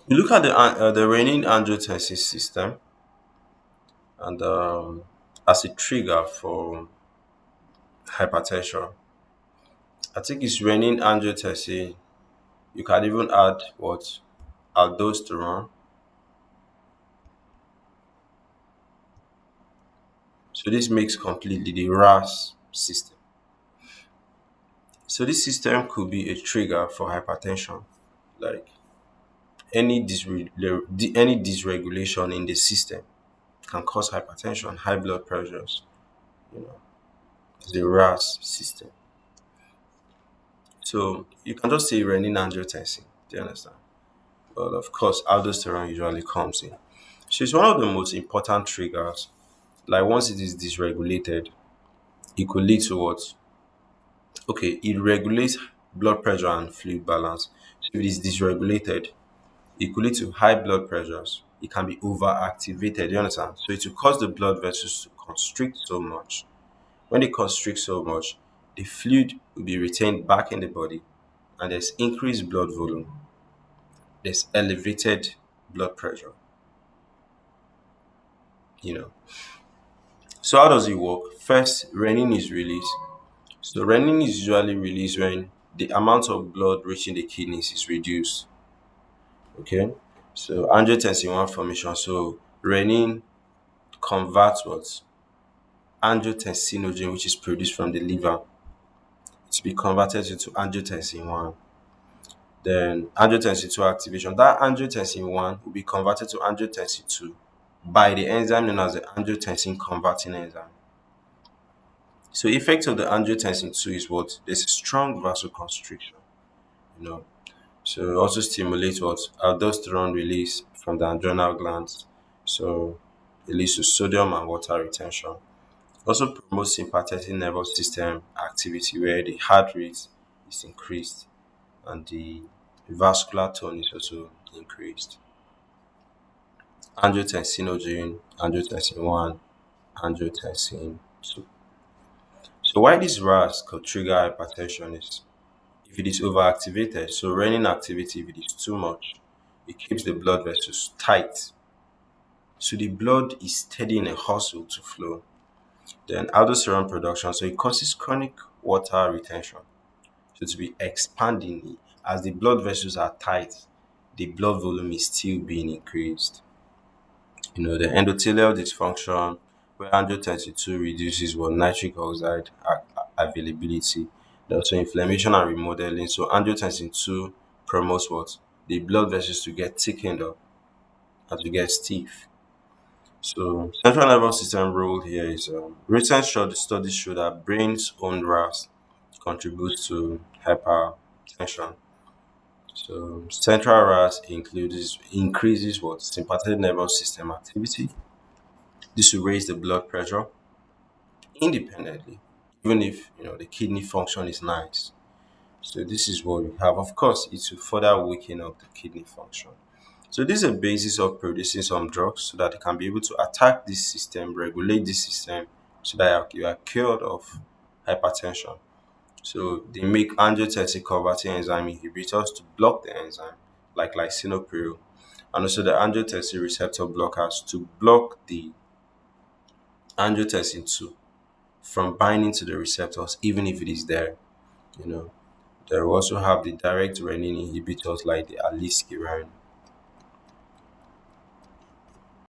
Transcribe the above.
You look at the renin angiotensin system, and as a trigger for hypertension, I think it's renin angiotensin. You can even add what, aldosterone. So this makes completely the RAAS system. So this system could be a trigger for hypertension, like any dysregulation in the system can cause hypertension, high blood pressures. You know, it's the RAAS system. So you can just say renin angiotensin. Do you understand? But of course, aldosterone usually comes in. So it's one of the most important triggers. Like once it is dysregulated, it could lead to what? Okay, it regulates blood pressure and fluid balance. So if it is dysregulated, it could lead to high blood pressures. It can be overactivated. You understand? So it will cause the blood vessels to constrict so much. When they constrict so much, the fluid will be retained back in the body, and there's increased blood volume. There's elevated blood pressure. You know. So how does it work? First, renin is released. So renin is usually released when the amount of blood reaching the kidneys is reduced. Okay. So angiotensin I formation. So renin converts what? Angiotensinogen, which is produced from the liver, to be converted into angiotensin I. Then angiotensin II activation. That angiotensin I will be converted to angiotensin II by the enzyme known as the angiotensin-converting enzyme. So effect of the angiotensin II is what? There's a strong vasoconstriction, you know. So it also stimulates what? Aldosterone release from the adrenal glands. So it leads to sodium and water retention. Also promotes sympathetic nervous system activity where the heart rate is increased and the vascular tone is also increased. Angiotensinogen, angiotensin I, angiotensin II. So why this RAS could trigger hypertension is if it is overactivated. So renin activity, if it is too much, it keeps the blood vessels tight. So the blood is steady in a hustle to flow. Then aldosterone production, so it causes chronic water retention. So to be expanding as the blood vessels are tight, the blood volume is still being increased. The endothelial dysfunction where angiotensin II reduces what nitric oxide availability. There's also inflammation and remodeling. So angiotensin II promotes what? The blood vessels to get thickened up and to get stiff. So central nervous system role here is recent studies show that brain's own RAS contributes to hypertension. So central RAS increases what? Sympathetic nervous system activity. This will raise the blood pressure independently, even if the kidney function is nice. So this is what we have. Of course, it will further weaken up the kidney function. So this is a basis of producing some drugs so that it can be able to attack this system, regulate this system, so that you are cured of hypertension. So they make angiotensin-converting enzyme inhibitors to block the enzyme, like lisinopril, and also the angiotensin receptor blockers to block the angiotensin II from binding to the receptors, even if it is there. You know, they will also have the direct renin inhibitors like the aliskiren